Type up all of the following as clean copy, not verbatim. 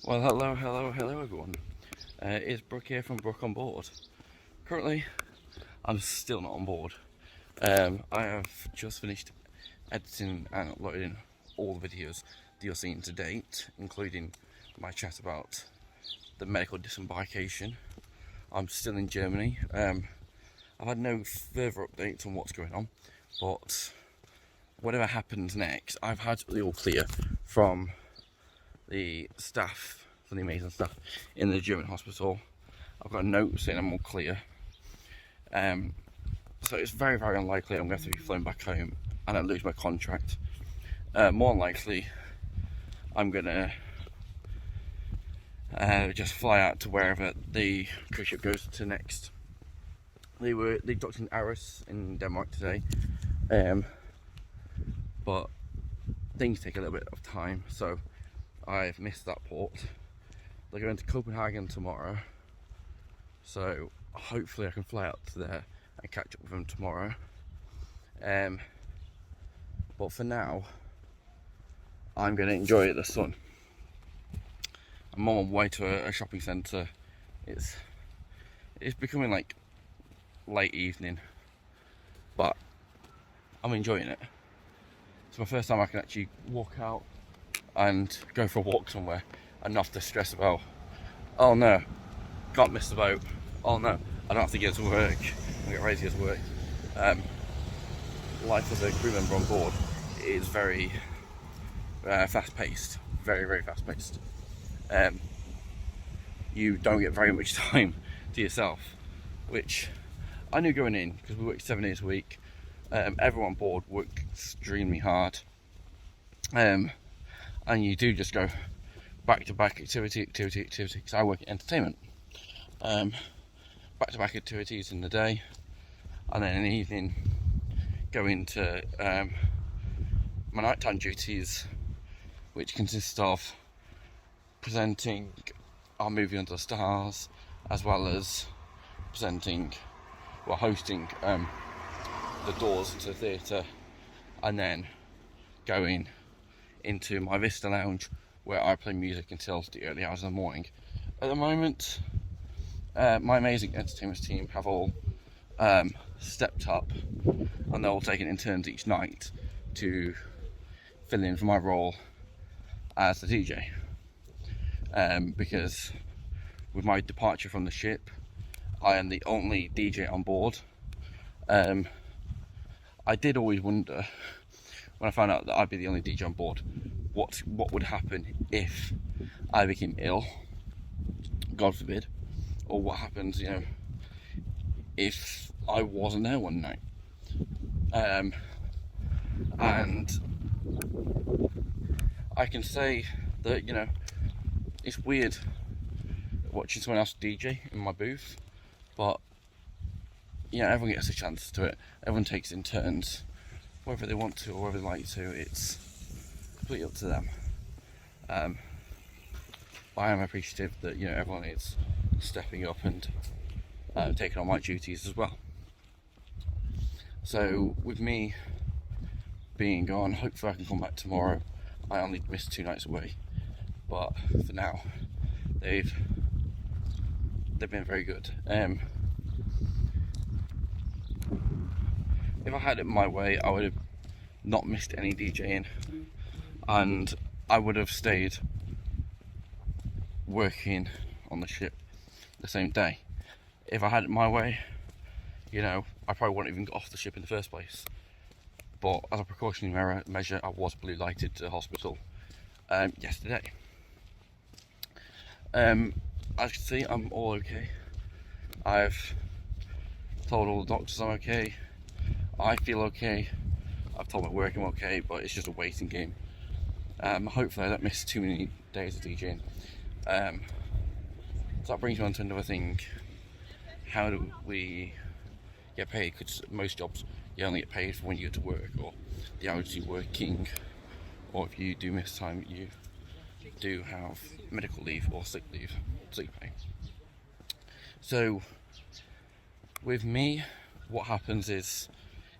Well, hello everyone. It's Brooke here from Brooke on Board. Currently, I'm still not on board. I have just finished editing and uploading all the videos that you're seeing to date, including my chat about the medical disembarkation. I'm still in Germany. I've had no further updates on what's going on, but whatever happens next, I've had the all clear from the staff, from the amazing staff in the German hospital. I've got a note saying I'm all clear. So it's very, very unlikely I'm going to have to be flown back home and I lose my contract. More likely, I'm going to just fly out to wherever the cruise ship goes to next. They docked in Aarhus in Denmark today, but things take a little bit of time, so I've missed that port. They're going to Copenhagen tomorrow, so hopefully I can fly out to there and catch up with them tomorrow. But for now, I'm going to enjoy the sun. I'm on my way to a shopping centre. It's becoming like late evening, but I'm enjoying it. It's my first time I can actually walk out and go for a walk somewhere and not have to stress about, oh no, can't miss the boat, oh no, I don't have to get to work and get ready to get to work. Life as a crew member on board is very fast paced, very, very fast paced. You don't get very much time to yourself, which I knew going in because we work 7 days a week. Everyone on board works extremely hard. And you do just go back to back activity, because I work in entertainment. Back to back activities in the day, and then in the evening go into my nighttime duties, which consist of presenting our movie Under the Stars, as well as hosting the doors into the theatre, and then going into my Vista Lounge where I play music until the early hours of the morning. At the moment, my amazing entertainment team have all stepped up and they're all taking in turns each night to fill in for my role as the DJ. Because with my departure from the ship, I am the only DJ on board. I did always wonder, when I found out that I'd be the only DJ on board, what would happen if I became ill, God forbid, or what happens, if I wasn't there one night. And I can say that, it's weird watching someone else DJ in my booth, but everyone gets a chance to it. Everyone takes it in turns, whether they want to or whether they like to. It's completely up to them. But I am appreciative that everyone is stepping up and taking on my duties as well. So with me being gone, hopefully I can come back tomorrow. I only missed 2 nights away, but for now they've been very good. If I had it my way, I would have not missed any DJing, and I would have stayed working on the ship the same day. If I had it my way, I probably wouldn't even get off the ship in the first place. But as a precautionary measure, I was blue lighted to the hospital yesterday. As you can see, I'm all okay. I've told all the doctors I'm okay. I feel okay. I've told my work I'm okay, but it's just a waiting game. Hopefully I don't miss too many days of DJing. So that brings me on to another thing. How do we get paid? Because most jobs you only get paid for when you go to work, or the hours you're working, or if you do miss time, you do have medical leave or sick pay. So with me, what happens is,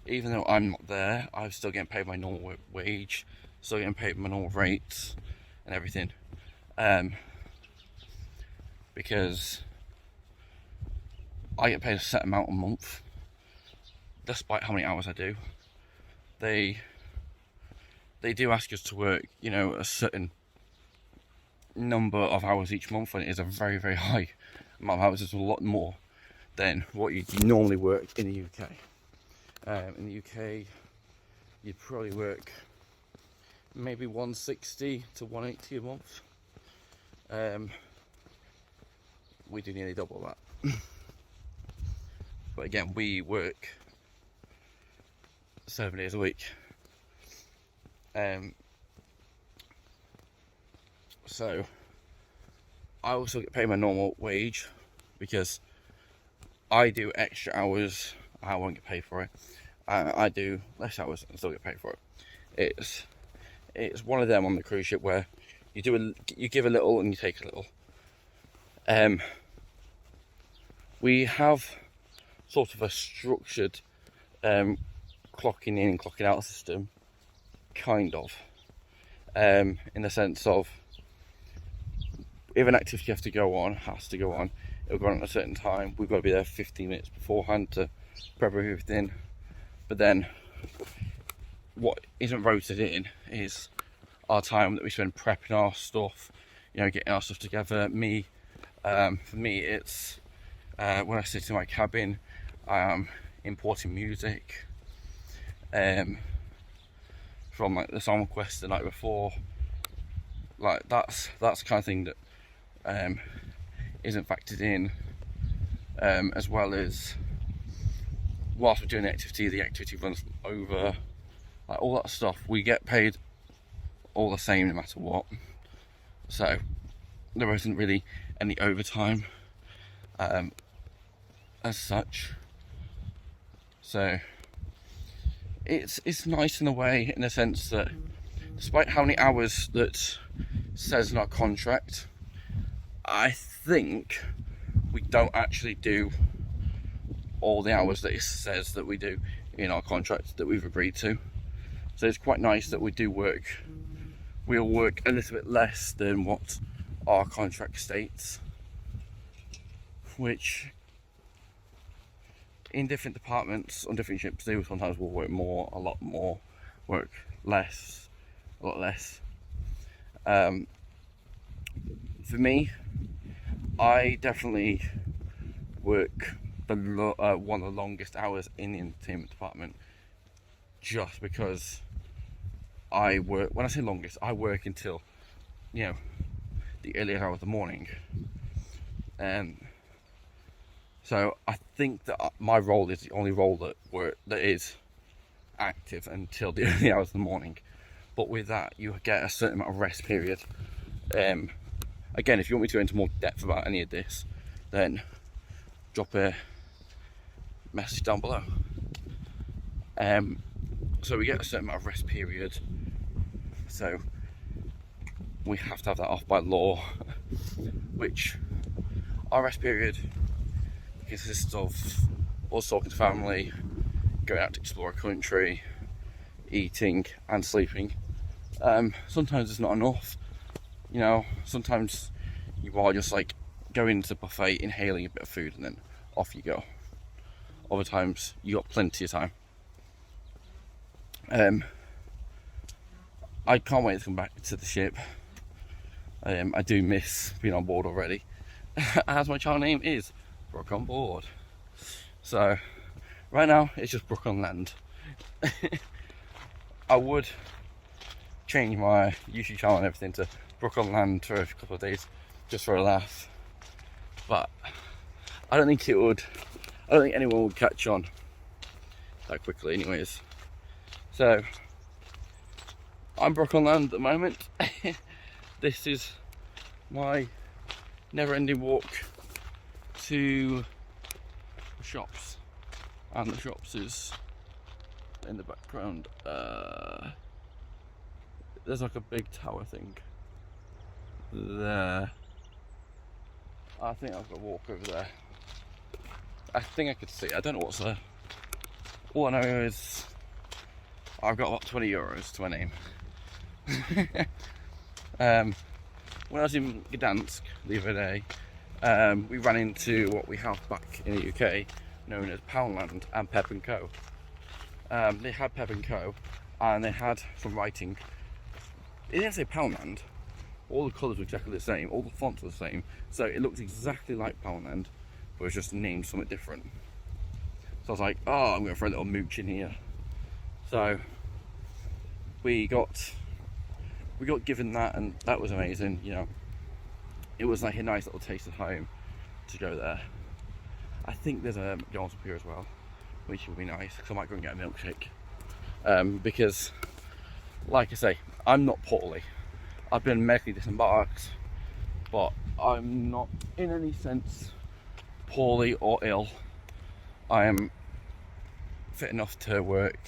even though I'm not there, I'm still getting paid my normal wage, still getting paid my normal rates and everything. because I get paid a set amount a month, despite how many hours I do. They do ask us to work, you know, a certain number of hours each month, and it is a very, very high amount of hours. It's a lot more than what you normally work in the UK. In the UK, you'd probably work maybe 160 to 180 a month. We do nearly double that. But again, we work 7 days a week. So I also get paid my normal wage because I do extra hours. I won't get paid for it. I do less hours and still get paid for it. It's one of them on the cruise ship where you give a little and you take a little. We have sort of a structured clocking in and clocking out system, kind of, in the sense of if an activity has to go on, it'll go on at a certain time. We've got to be there 15 minutes beforehand to prep everything. But then what isn't rotated in is our time that we spend prepping our stuff, you know, getting our stuff together. For me, it's when I sit in my cabin, I am importing music from like the Song Quest the night before. Like that's the kind of thing that isn't factored in, as well as whilst we're doing the activity runs over, like all that stuff. We get paid all the same no matter what, so there isn't really any overtime as such. So it's nice in a way, in the sense that despite how many hours that says in our contract, I think we don't actually do all the hours that it says that we do in our contract that we've agreed to. So it's quite nice that we'll work a little bit less than what our contract states, which in different departments on different ships do. Sometimes we'll work more, a lot more, work less, a lot less. For me, I definitely work one of the longest hours in the entertainment department, just because I work, when I say longest, I work until, you know, the earlier hour of the morning. So I think that my role is the only role that is active until the early hours of the morning. But with that, you get a certain amount of rest period. Again, if you want me to go into more depth about any of this, then drop a message down below. So we get a certain amount of rest period. So we have to have that off by law, which our rest period consists of us talking to family, going out to explore a country, eating and sleeping. Sometimes it's not enough, you know. Sometimes you are just like going to the buffet, inhaling a bit of food, and then off you go. Other times you got plenty of time. I can't wait to come back to the ship. I do miss being on board already, as my channel name is Brooke on Board. So right now it's just Brooke on Land. I would change my YouTube channel and everything to Brooke on Land for a couple of days, just for a laugh, but I don't think anyone would catch on that quickly anyways. So I'm Brooke on Land at the moment. This is my never-ending walk to the shops, and the shops is in the background. There's like a big tower thing there. I think I've got to walk over there. I think I could see it. I don't know what's there. All I know is I've got about 20 euros to my name. When I was in Gdansk the other day, we ran into what we have back in the UK known as Poundland and Pep & Co. They had Pep & Co. and they had some writing. It didn't say Poundland. All the colours were exactly the same, all the fonts were the same, so it looked exactly like Poundland, but it was just named something different. So I was like, oh, I'm going to throw a little mooch in here. So we got given that, and that was amazing. You know, it was like a nice little taste of home to go there. I think there's a McDonald's up here as well, which would be nice, because I might go and get a milkshake. Because, like I say, I'm not poorly. I've been medically disembarked, but I'm not in any sense poorly or ill. I am fit enough to work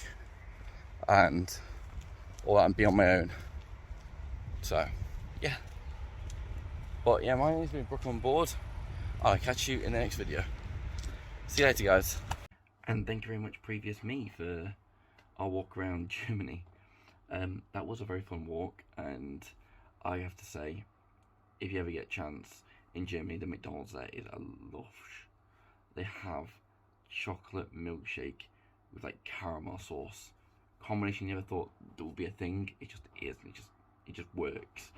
and all that and be on my own. So, yeah. But yeah, my name's been Brooke on board. I'll catch you in the next video. See you later, guys. And thank you very much, previous me, for our walk around Germany. That was a very fun walk, and I have to say, if you ever get a chance in Germany, the McDonald's there is a lush. They have chocolate milkshake with like caramel sauce. Combination you never thought there would be a thing. It just is. It just works.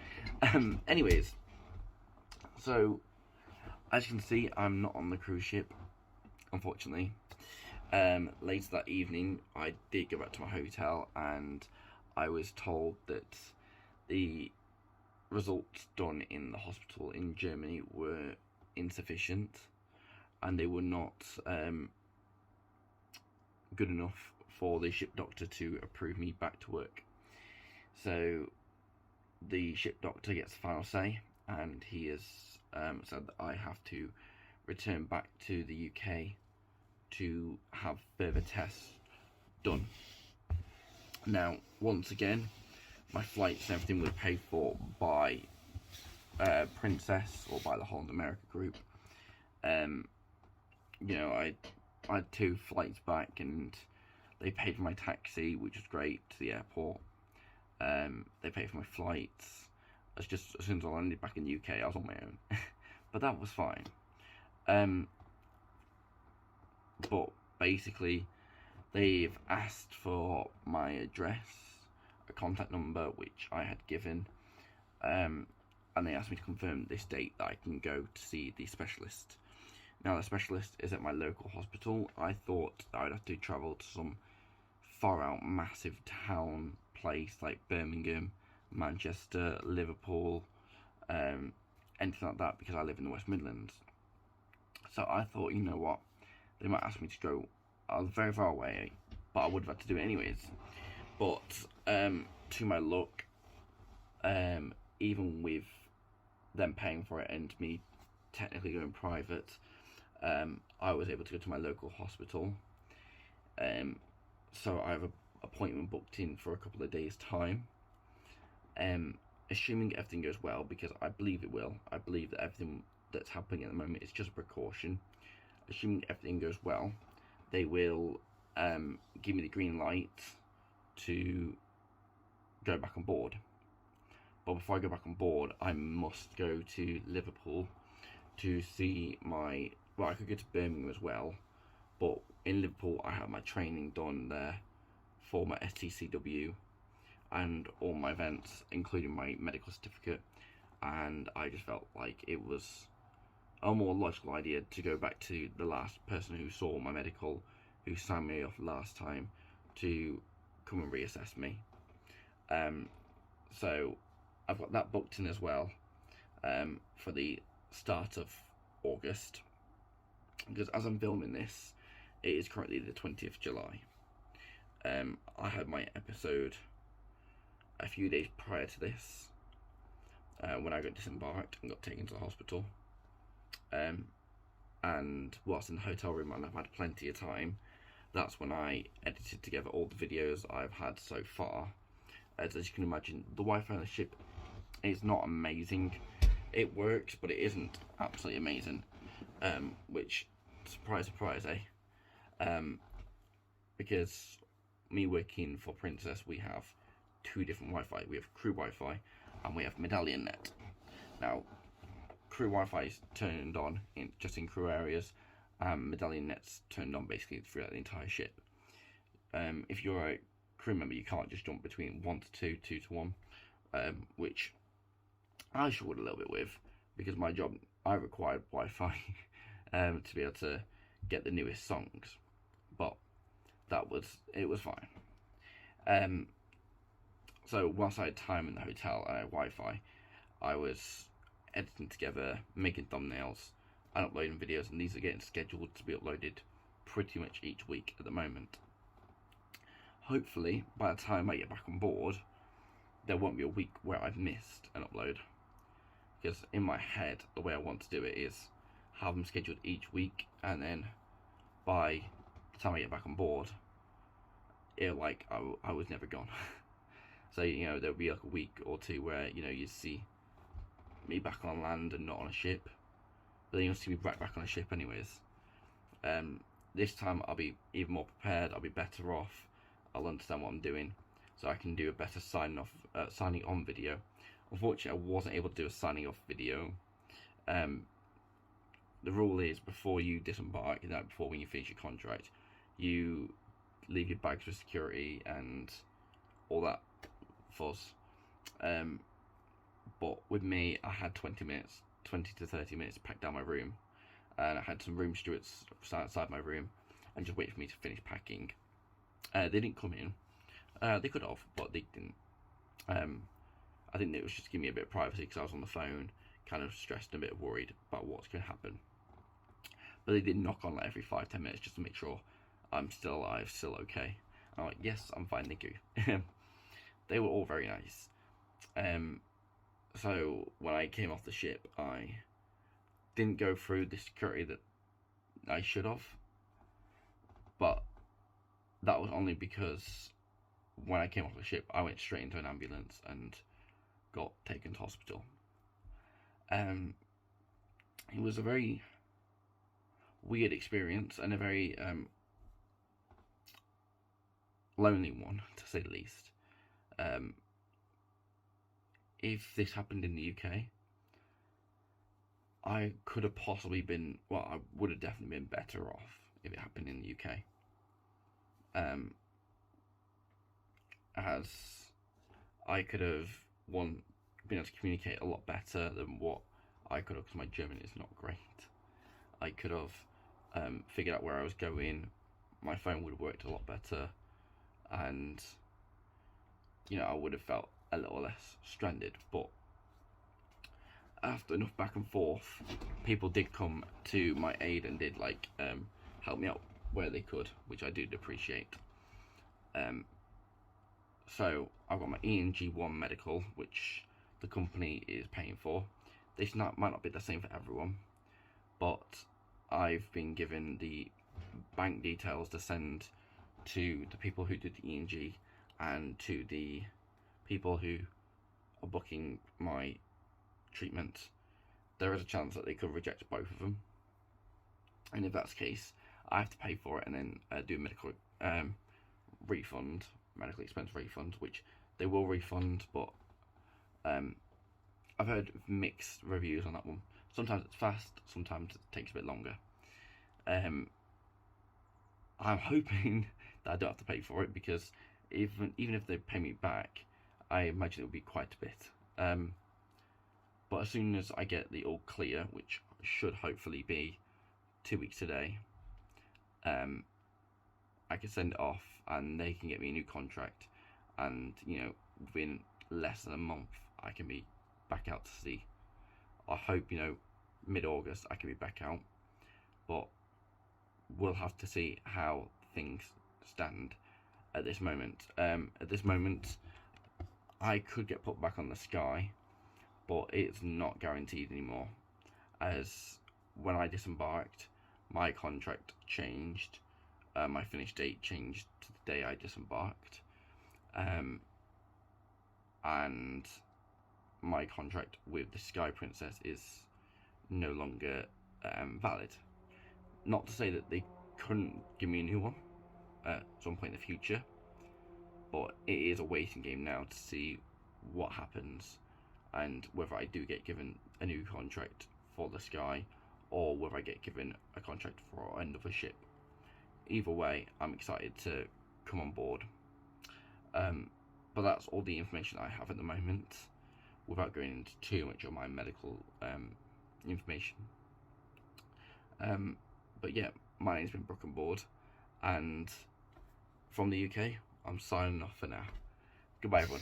Anyways, so as you can see, I'm not on the cruise ship, unfortunately. Later that evening, I did go back to my hotel, and I was told that the results done in the hospital in Germany were insufficient, and they were not good enough for the ship doctor to approve me back to work. So the ship doctor gets the final say, and he has said that I have to return back to the UK to have further tests done. Now, once again, my flights and everything was paid for by Princess, or by the Holland America Group. You know, I had 2 flights back, and they paid for my taxi, which was great, to the airport. They paid for my flights. As soon as I landed back in the UK, I was on my own. But that was fine. But basically, they've asked for my address, a contact number, which I had given, and they asked me to confirm this date that I can go to see the specialist. Now, the specialist is at my local hospital. I thought that I'd have to travel to some far out massive town place like Birmingham, Manchester, Liverpool, anything like that, because I live in the West Midlands. So I thought, you know what, they might ask me to go very far away, but I would have had to do it anyways. But to my luck, even with them paying for it and me technically going private, I was able to go to my local hospital. So I have an appointment booked in for a couple of days' time. Assuming everything goes well, because I believe it will. I believe that everything that's happening at the moment is just a precaution. Assuming everything goes well, they will give me the green light to go back on board. But before I go back on board, I must go to Liverpool to see my... Well, I could go to Birmingham as well, but in Liverpool I have my training done there for my STCW and all my events, including my medical certificate, and I just felt like it was a more logical idea to go back to the last person who saw my medical, who signed me off last time, to come and reassess me. So I've got that booked in as well, for the start of August, because as I'm filming this, it is currently the 20th July. I had my episode a few days prior to this, when I got disembarked and got taken to the hospital. And whilst in the hotel room and I've had plenty of time, that's when I edited together all the videos I've had so far. As you can imagine, the Wi-Fi on the ship is not amazing. It works, but it isn't absolutely amazing. Which, surprise, surprise, eh? Because me working for Princess, we have 2 different Wi-Fi. We have crew Wi-Fi and we have Medallion Net. Now, crew Wi-Fi is turned on just in crew areas, and medallion nets turned on basically throughout the entire ship. If you're a crew member, you can't just jump between 1 to 2, 2 to 1, which I struggled a little bit with because my job, I required Wi-Fi to be able to get the newest songs, but it was fine. So whilst I had time in the hotel and I had Wi-Fi, I was editing together, making thumbnails, and uploading videos, and these are getting scheduled to be uploaded pretty much each week at the moment. Hopefully, by the time I get back on board, there won't be a week where I've missed an upload. Because in my head, the way I want to do it is have them scheduled each week, and then by the time I get back on board, I was never gone. So, there'll be like a week or two where, you see me back on land and not on a ship. But then you'll see me right back on a ship anyways. This time I'll be even more prepared, I'll be better off, I'll understand what I'm doing, so I can do a better signing on video. Unfortunately, I wasn't able to do a signing off video. The rule is before you disembark, before when you finish your contract, you leave your bags for security and all that fuzz. But with me, I had 20 to 30 minutes to pack down my room, and I had some room stewards outside my room and just wait for me to finish packing. They didn't come in. They could have, but they didn't. I think it was just to give me a bit of privacy because I was on the phone, kind of stressed and a bit worried about what's going to happen. But they did knock on every 5-10 minutes just to make sure I'm still alive, still okay. And I'm like, yes, I'm fine, thank you. They were all very nice. So when I came off the ship, I didn't go through the security that I should have. But that was only because when I came off the ship, I went straight into an ambulance and got taken to hospital. It was a very weird experience and a very lonely one, to say the least. If this happened in the UK, I could have possibly been, I would have definitely been better off if it happened in the UK. As I could have, been able to communicate a lot better than what I could have, because my German is not great. I could have figured out where I was going, my phone would have worked a lot better, and I would have felt a little less stranded. But after enough back and forth, people did come to my aid and did help me out where they could, which I did appreciate. So I've got my ENG1 medical, which the company is paying for. This might not be the same for everyone, but I've been given the bank details to send to the people who did the ENG and to the people who are booking my treatment. There is a chance that they could reject both of them, and if that's the case, I have to pay for it and then do a medical medical expense refund, which they will refund, but I've heard mixed reviews on that one. Sometimes it's fast, sometimes it takes a bit longer. I'm hoping that I don't have to pay for it, because even if they pay me back, I imagine it will be quite a bit. But as soon as I get the all clear, which should hopefully be 2 weeks today, I can send it off and they can get me a new contract, and within less than a month I can be back out to sea. I hope mid-August I can be back out, but we'll have to see how things stand at this moment. At this moment I could get put back on the Sky, but it's not guaranteed anymore, as when I disembarked, my contract changed. My finish date changed to the day I disembarked, and my contract with the Sky Princess is no longer valid. Not to say that they couldn't give me a new one at some point in the future, but it is a waiting game now to see what happens and whether I do get given a new contract for the Sky, or whether I get given a contract for another ship. Either way, I'm excited to come on board. But that's all the information I have at the moment, without going into too much of my medical information. But yeah, my name's been Brooke on board, and from the UK, I'm signing off for now. Goodbye, everyone.